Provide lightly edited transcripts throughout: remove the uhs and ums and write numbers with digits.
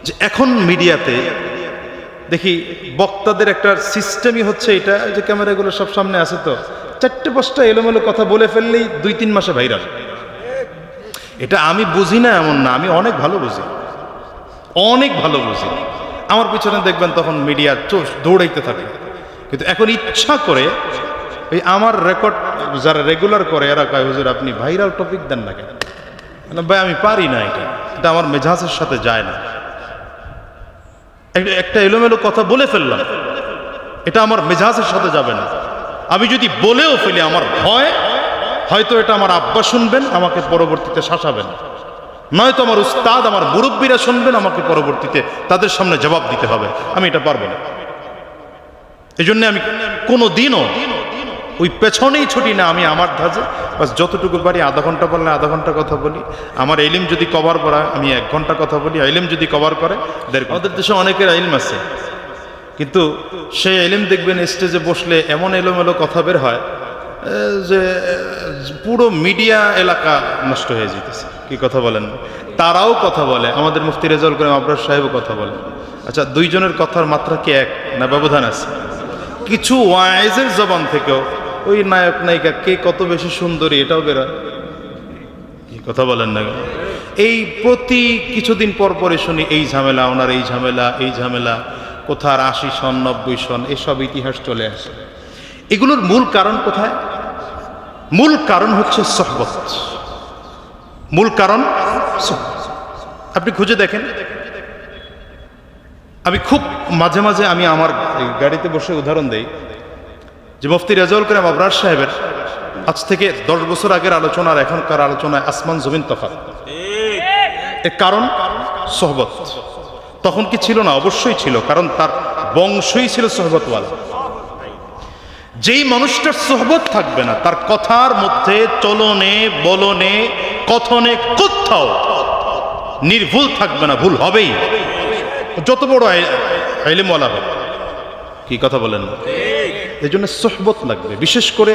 যে এখন মিডিয়াতে দেখি বক্তাদের একটা সিস্টেমই হচ্ছে এটা, যে ক্যামেরাগুলো সব সামনে আছে, তো 4-5টা এলোমেলো কথা বলে ফেললেই 2-3 মাসে ভাইরাল। এটা আমি বুঝি না এমন না, আমি অনেক ভালো বুঝি, অনেক ভালো বুঝি। আমার পিছনে দেখবেন তখন মিডিয়া দৌড়াইতে থাকে, কিন্তু এখন ইচ্ছা করে এই আমার রেকর্ড যারা রেগুলার করে এরা কয়, হুজুর আপনি ভাইরাল টপিক দেন না কেন? ভাই আমি পারি না, এটা আমার মেজাজের সাথে যায় না। একটা এলোমেলো কথা বলে ফেললাম, এটা আমার মেজাজের সাথে যাবে না। আমি যদি বলেও ফেলি আমার ভয়, হয়তো এটা আমার আব্বা শুনবেন, আমাকে পরবর্তীতে শাসাবেন, নয়তো আমার উস্তাদ আমার মুরব্বীরা শুনবেন, আমাকে পরবর্তীতে তাদের সামনে জবাব দিতে হবে। আমি এটা পারবো না। এই জন্য আমি কোনো দিনও ওই পেছনেই ছুটি না। আমি আমার ধাজে বাস যতটুকু পারি, আধা ঘন্টা বললে আধা ঘন্টা কথা বলি। আমার ইলম যদি কভার করা আমি 1 ঘন্টা কথা বলি, ইলম যদি কভার করে 1.5 ঘন্টা। আমাদের দেশে অনেকের ইলম আছে, কিন্তু সেই ইলম দেখবেন স্টেজে বসলে এমন এলোমেলো কথা বের হয় যে পুরো মিডিয়া এলাকা নষ্ট হয়ে যেতেছে। কি কথা বলেন? তারাও কথা বলে, আমাদের মুফতি রেজাউল করিম আবরার সাহেবও কথা বলে। আচ্ছা, দুইজনের কথার মাত্রা কি এক না ব্যবধান আছে? কিছু ওয়াইজের জবান থেকেও ওই নায়ক নায়িকা কে কত বেশি সুন্দরী এটাও বেরোয়। কি কথা বলেন না? এই প্রতি কিছুদিন পর পরে শুনি এই ঝামেলা, ওনার এই ঝামেলা, এই ঝামেলা, কোথার 80 সন 90 সন, এসব ইতিহাস চলে আসে। এগুলোর মূল কারণ কোথায়? মূল কারণ হচ্ছে সোহবত। মূল কারণ আপনি খুঁজে দেখেন। আমি খুব মাঝে মাঝে আমি আমার গাড়িতে বসে উদাহরণ দেই যে মুফতি রেজাউল করিম আবরার সাহেবের আজ থেকে 10 বছর আগের আলোচনা আর এখনকার আলোচনায় আসমান জমিন তফাৎ। এর কারণ সোহবত। তখন কি ছিল না? অবশ্যই ছিল, কারণ তার বংশই ছিল সোহবতওয়ালা। যেই মানুষটার সোহবত থাকবে না, তার কথার মধ্যে, চলনে, বলনে, কথনে কোথাও নির্ভুল থাকবে না, ভুল হবেই, যত বড় ইলমওয়ালা হবে। কি কথা বলেন না? এই জন্য সোহবত লাগবে, বিশেষ করে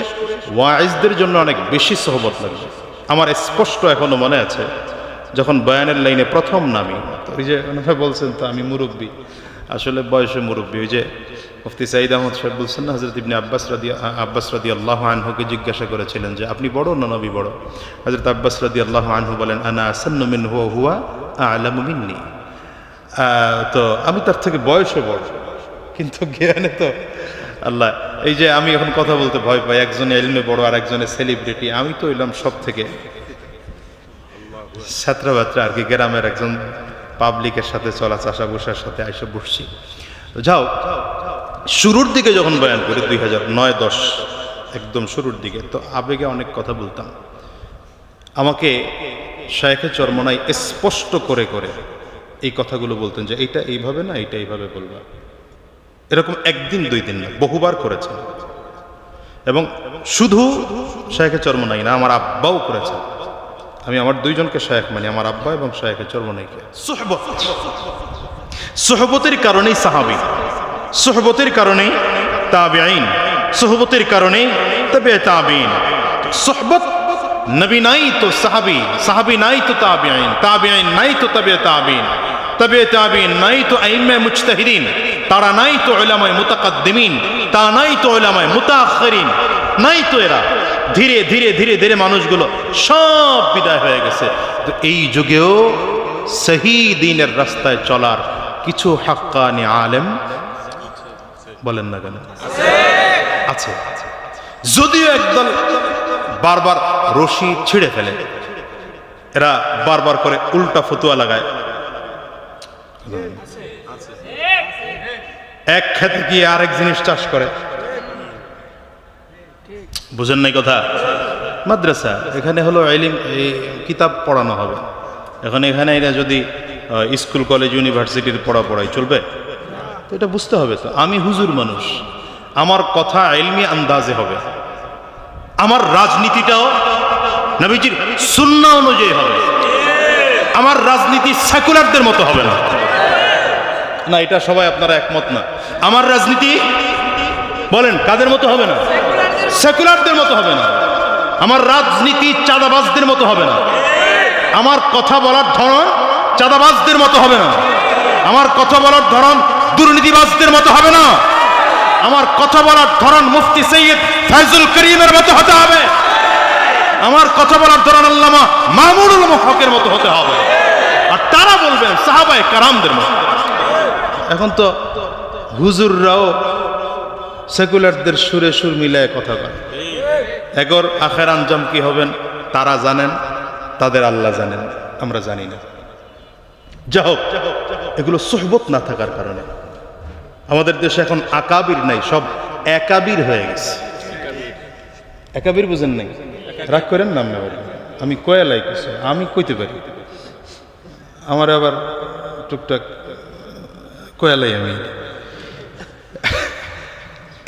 ওয়াইজদের জন্য অনেক বেশি সোহবত লাগবে। আমার স্পষ্ট এখনো মনে আছে, যখন বয়ানের লাইনে প্রথম নামি, ওই যে বলছেন তো আমি মুরব্বী, আসলে বয়সে মুরব্বী। ওই যে মুফতি সাঈদ আহমদ সাহেব বলছেন না, হযরত ইবনে আব্বাস রাদিয়াল্লাহু আনহুকে জিজ্ঞাসা করেছিলেন যে আপনি বড় না নবী বড়? হযরত আব্বাস রাদিয়াল্লাহু আনহু বলেন, আনা আসান্নু মিনহু ওয়া হুয়া আ'লামু মিন্নি। তো আমি তার থেকে বয়সে বড়, কিন্তু জ্ঞানে তো আল্লাহ। এই যে আমি এখন কথা বলতে ভয় পাই, একজনে ইলমে বড় আর একজনে সেলিব্রিটি। আমি তো হইলাম সব থেকে ছাত্রবাত্রা আর কি, গ্রামের একজন পাবলিকের সাথে চলা চাষা বসার সাথে আইসা বসছি। যাও, শুরুর দিকে যখন বয়ান করি 2009-10 একদম শুরুর দিকে, তো আবেগে অনেক কথা বলতাম। আমাকে শায়েখে চরমনাই স্পষ্ট করে করে এই কথাগুলো বলতেন যে এইটা এইভাবে না, এইটা এইভাবে বলবা। এরকম 1 দিন 2 দিন না, বহুবার করেছেন। এবং শুধু শায়েখে চরমনাই না, আমার আব্বাও করেছেন। আমি আমার 2 জনকে শায়েখ মানি, আমার আব্বা এবং শায়েখে চরমনাইকে। সোহবত, সোহবতের কারণেই সাহাবী, সোহবতের কারণেই তাবেঈন, সোহবতের কারণেই তবে তাবেঈন। সোহবত নবী নাই তো সাহাবী, সাহাবী নাই তো তাবেঈন, তাবেঈন নাই তো তবে তাবেঈন, তবে তাবেঈন নাই তো আইম্মে মুজতাহিদিন, তারা নাই তো উলামায়ে মুতাকাদ্দিমিন, তারা নাই তো উলামায়ে মুতাআখিরিন, নাই তো এরা। ধীরে ধীরে ধীরে ধীরে মানুষগুলো সব বিদায় হয়ে গেছে। তো এই যুগেও সহি দ্বীনের রাস্তায় চলার কিছু হাক্কানি আলেম বলেন না কেন আছে। যদিও একদল বারবার রশি ছিঁড়ে ফেলে, এরা বারবার করে উল্টা ফতুয়া লাগায়। এক খেতে গিয়ে আরেক জিনিস চাষ করে, বুঝেন নাই কথা? মাদ্রাসা এখানে হলো ইলম, কিতাব পড়ানো হবে। এখানে এরা যদি স্কুল কলেজ ইউনিভার্সিটির পড়াই চলবে? তো এটা বুঝতে হবে। তো আমি হুজুর মানুষ, আমার কথা ইলমি আন্দাজে হবে, আমার রাজনীতিটাও নবীজির সুন্নাহ অনুযায়ী হবে, আমার রাজনীতি সেকুলারদের মতো হবে না। না, এটা সবাই আপনারা একমত না। আমার রাজনীতি বলেন কাদের মতো হবে না? সেকুলারদের মতো হবে না। আমার রাজনীতি চাঁদাবাজদের মতো হবে না। আমার কথা বলার ধরন চাঁদাবাজদের মতো হবে না। আমার কথা বলার ধরন দুর্নীতিবাজদের মতো হবে না, আমার কথা বলার ধরন মুফতি সৈয়দ ফয়জুল করিমের মতো হতে হবে, আমার কথা বলার ধরন আল্লামা মামুনুল হকের মতো হতে হবে, আর তারা বলবেন সাহাবায়ে কেরামদের মতো। এখন তো হুজুররাও সেকুলারদের সুরে সুর মিলায় কথা বলে। এগোর আখের আঞ্জাম কি হবেন তারা জানেন, তাদের আল্লাহ জানেন, আমরা জানি না। যা হোক, এগুলো সোহবত না থাকার কারণে আমাদের দেশে এখন আকাবির নাই, সব একাবির হয়ে গেছে। একাবির বুঝেন নাই? রাগ করেন নাম না, আমি কয়ালাই কিছু আমি কইতে পারি, আমার আবার টুকটাক কয়ালাই। আমি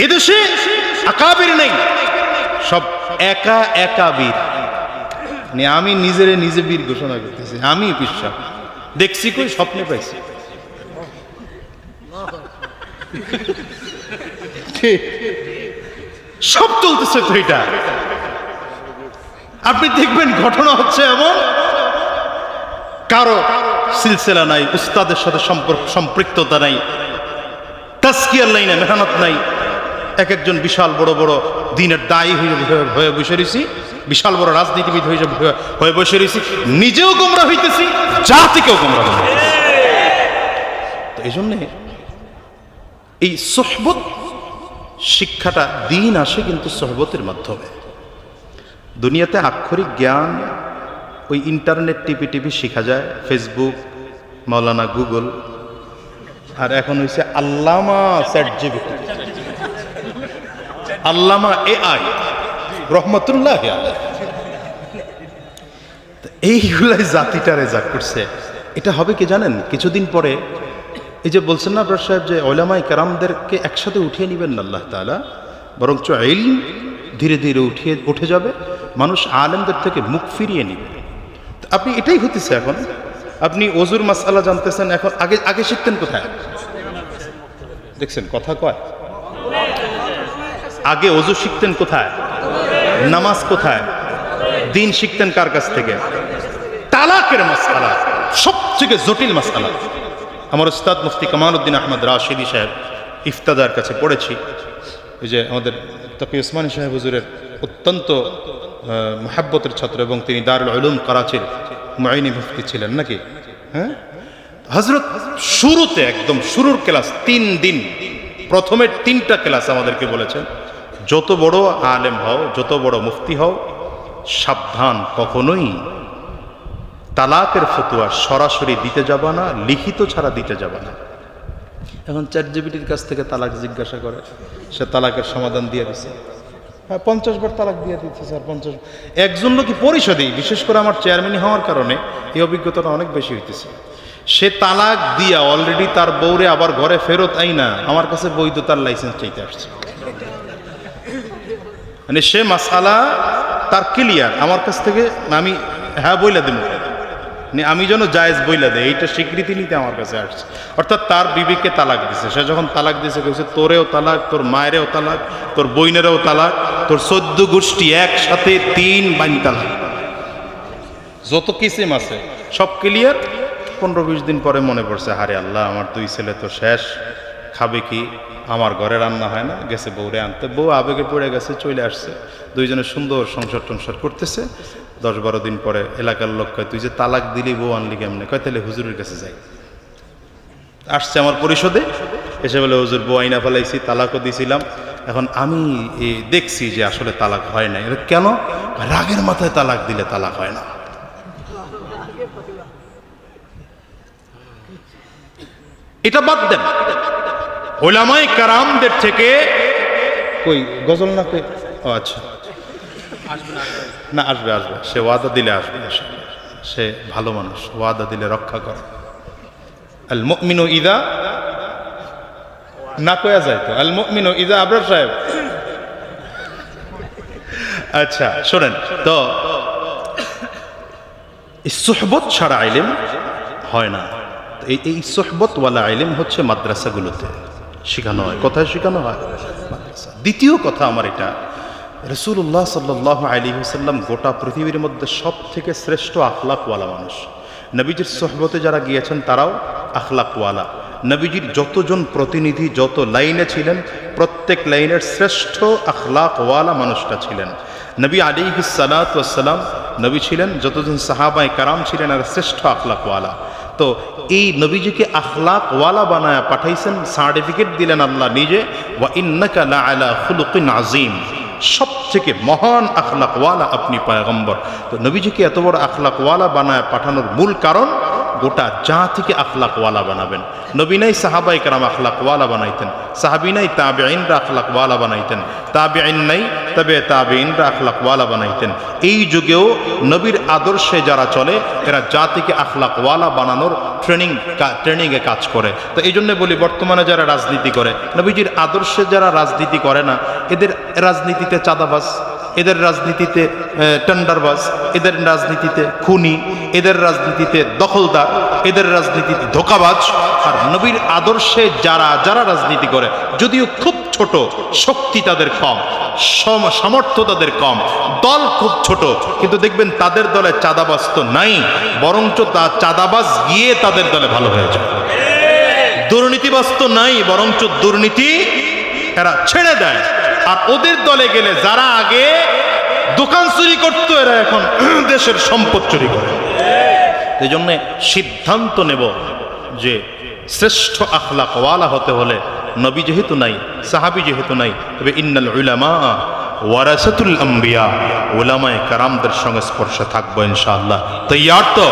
এদেশে আকাবির নেই, সব একা একাবির। মানে আমি নিজে বীর ঘোষণা করতেছি, আমি বিশ্বাস দেখছি, কই স্বপ্নে পাইছি। সব চলতেছে তো এটা। আপনি দেখবেন ঘটনা হচ্ছে এমন, কারো সিলসিলা নাই, উস্তাদের সাথে সম্পৃক্ততা নাই, তাজকিয়ার লাইনে মেহনত নাই। এক একজন বিশাল বড় বড় দিনের দায়ী হয়ে বসে রয়েছি, বিশাল বড় রাজনীতিবিদ হয়ে বসে রয়েছি, নিজেও গোমরা হইতেছি, জাতিকেও গোমরা হইতেছি। তো এই জন্যে এই সোহবত শিক্ষাটা দিন আসে কিন্তু সোহবতের মাধ্যমে। দুনিয়াতে আক্ষরিক জ্ঞান ওই ইন্টারনেট টিপি শেখা যায়, ফেসবুক, মাওলানা গুগল, আর এখন হয়েছে আল্লামা চ্যাটজিপিটি, আল্লামা এআই রহমতুল্লাহ আলাইহি। এইগুলাই জাতিটারে যা করছে। এটা হবে কি জানেন, কিছুদিন পরে এই যে বলছেন না আপনার সাহেব যে উলামায়ে কেরামদেরকে একসাথে উঠিয়ে নেবেন না আল্লাহ তাআলা, বরঞ্চ ইলম ধীরে ধীরে উঠে যাবে, মানুষ আলেমদের থেকে মুখ ফিরিয়ে নেবে। আপনি এটাই হতেছে এখন। আপনি ওযুর মাসআলা জানতেছেন, এখন আগে শিখতেন কোথায়? দেখছেন কথা কয়, আগে ওযু শিখতেন কোথায়? নামাজ কোথায়? দিন শিখতেন কার কাছ থেকে? তালাকের মাসআলা সবথেকে জটিল মাসআলা। আমার উস্তাদ মুফতি কামাল উদ্দিন আহমদ রাশিদি সাহেব ইফতাদার কাছে পড়েছি, ওই যে আমাদের তকি ওসমানী সাহেব হুজুরের অত্যন্ত মহাব্বতের ছাত্র, এবং তিনি দারুল উলুম করাচির মুআইনি মুফতি ছিলেন নাকি? হ্যাঁ, হযরত শুরুতে একদম শুরুর ক্লাস 3 দিন, প্রথমের 3টা ক্লাস আমাদেরকে বলেছেন, যত বড় আলেম হও, যত বড় মুফতি হও, সাবধান, কখনোই তালাকের ফতোয়া সরাসরি দিতে যাবা না, লিখিত ছাড়া দিতে যাবা না। এখন চ্যাটজিপিটির কাছ থেকে তালাক জিজ্ঞাসা করে, সে তালাকের সমাধান দিয়ে দিচ্ছে। হ্যাঁ, 50 বার তালাক দিয়ে দিচ্ছে স্যার, 50। একজন লোকই পরিষদেই, বিশেষ করে আমার চেয়ারম্যান হওয়ার কারণে এই অভিজ্ঞতাটা অনেক বেশি হইতেছে। সে তালাক দিয়া অলরেডি তার বউরে আবার ঘরে ফেরত আইনা আমার কাছে বৈধতার লাইসেন্স চাইতে আসছে। মানে সে মাসআলা তার ক্লিয়ার, আমার কাছ থেকে আমি হ্যাঁ বইলা দেব, আমি যেন জায়েজ বইলা দেয় এইটা স্বীকৃতি নিতে আমার কাছে আসছে। অর্থাৎ তার বিবিকে তালাক দিছে, সে যখন তালাক দিছে কইছে তোরেও তালাক, তোর মায়েরও তালাক, তোর বইনেরও তালাক, তোর 14 গোষ্ঠী একসাথে 3 বাইন তালাক, যত কিসিম আছে সব ক্লিয়ার। 15-20 দিন পরে মনে পড়ছে, হারে আল্লাহ, আমার 2 ছেলে তো শেষ, খাবে কি? আমার ঘরে রান্না হয় না, গেছে বউরে আনতে, বউ আবেগে পড়ে গেছে, চলে আসছে, দুইজনে সুন্দর সংসার টংসার করতেছে। 10-12 দিন পরে এলাকার লোক কয়, তুই যে তালাক দিলি বউ আনলি কেমনে? কয় তাহলে হুজুরের কাছে যাই। আসছে আমার পরিষদে, এসে বলে হুজুর বউ আইনা ফেলাইছি, তালাকও দিয়েছিলাম, এখন আমি দেখছি যে আসলে তালাক হয় না। কেন? রাগের মাথায় তালাক দিলে তালাক হয় না। এটা বাদ দেন, উলামায়ে কেরামদের থেকে কই গজল না কই? ও আচ্ছা, না আসবে, সে ওয়াদা দিলে আসবে, সে ভালো মানুষ, ওয়াদা দিলে রক্ষা করে। আল মুমিনু ইদা না কয়া যায় তো, আল মুমিনু ইদা আবরার সাহেব। আচ্ছা শোনেন তো, এই সুহবত ছাড়া ইলম হয় না। এই সুহবত ওয়ালা ইলম হচ্ছে মাদ্রাসাগুলোতে শেখানো হয়। কোথায় শেখানো হয়? মাদ্রাসা। দ্বিতীয় কথা আমার এটা, রাসূলুল্লাহ সাল্লাল্লাহু আলাইহি ওয়াসাল্লাম গোটা পৃথিবীর মধ্যে সব থেকে শ্রেষ্ঠ আখলাকওয়ালা মানুষ। নবীজির সুহবতে যারা গিয়েছেন তারাও আখলাকওয়ালা। নবীজির যতজন প্রতিনিধি যত লাইনে ছিলেন, প্রত্যেক লাইনের শ্রেষ্ঠ আখলাকওয়ালা মানুষটা ছিলেন নবী আলাইহিস সালাতু ওয়াস সালাম। নবী ছিলেন, যতজন সাহাবায়ে কারাম ছিলেন আর শ্রেষ্ঠ আখলাকওয়ালা। তো এই নবীজিকে আখলাকওয়ালা বানায়া পাঠাইছেন, সার্টিফিকেট দিলেন আল্লাহ নিজে, ওয়া ইন্নাকা লাআলা খুলুকিন আযীম, সবথেকে মহান আখলাকওয়ালা আপনি পয়গম্বর। তো নবীজিকে এত বড় আখলাকওয়ালা বানায় পাঠানোর মূল কারণ, গোটা জাতিকে আখলাকওয়ালা বানাবেন। নবী নাই সাহাবায়ে কেরাম আখলাকওয়ালা বানাইতেন, সাহাবী নাই তাবেঈনরা আখলাকওয়ালা বানাইতেন, তাবেঈন নাই তবে তাবেঈনরা আখলাকওয়ালা বানাইতেন। এই যুগেও নবীর আদর্শে যারা চলে এরা জাতিকে আখলাকওয়ালা বানানোর ট্রেনিংয়ে কাজ করে। তো এই জন্য বলি, বর্তমানে যারা রাজনীতি করে, নবীজির আদর্শে যারা রাজনীতি করে না, এদের রাজনীতিতে চাঁদাবাজ, এদের রাজনীতিতে টেন্ডারবাজ, এদের রাজনীতিতে খুনি, এদের রাজনীতিতে দখলদার, এদের রাজনীতিতে ধোঁকাবাজ। আর নবীর আদর্শে যারা যারা রাজনীতি করে, যদিও খুব ছোট, শক্তি তাদের কম, সামর্থ্য তাদের কম, দল খুব ছোট, কিন্তু দেখবেন তাদের দলে চাঁদাবাজ তো নাই, বরঞ্চ চাঁদাবাজ গিয়ে তাদের দলে ভালো হয়ে যায়। দুর্নীতিবাজ তো নাই, বরঞ্চ দুর্নীতি এরা ছেড়ে দেয়। আর ওদের দলে গেলে যারা আগে দোকান চুরি করতো, এরা এখন দেশের সম্পদ চুরি করে। এই জন্যে সিদ্ধান্ত নেব যে শ্রেষ্ঠ আখলাকওয়ালা হতে হলে নবী যেহেতু নাই, সাহাবী যেহেতু নাই, তবে ইন্নাল উলামা ওয়ারাসাতুল আম্বিয়া, উলামায়ে কেরামদের সংস্পর্শে থাকবো ইনশাআল্লাহ। তৈয়ার তো?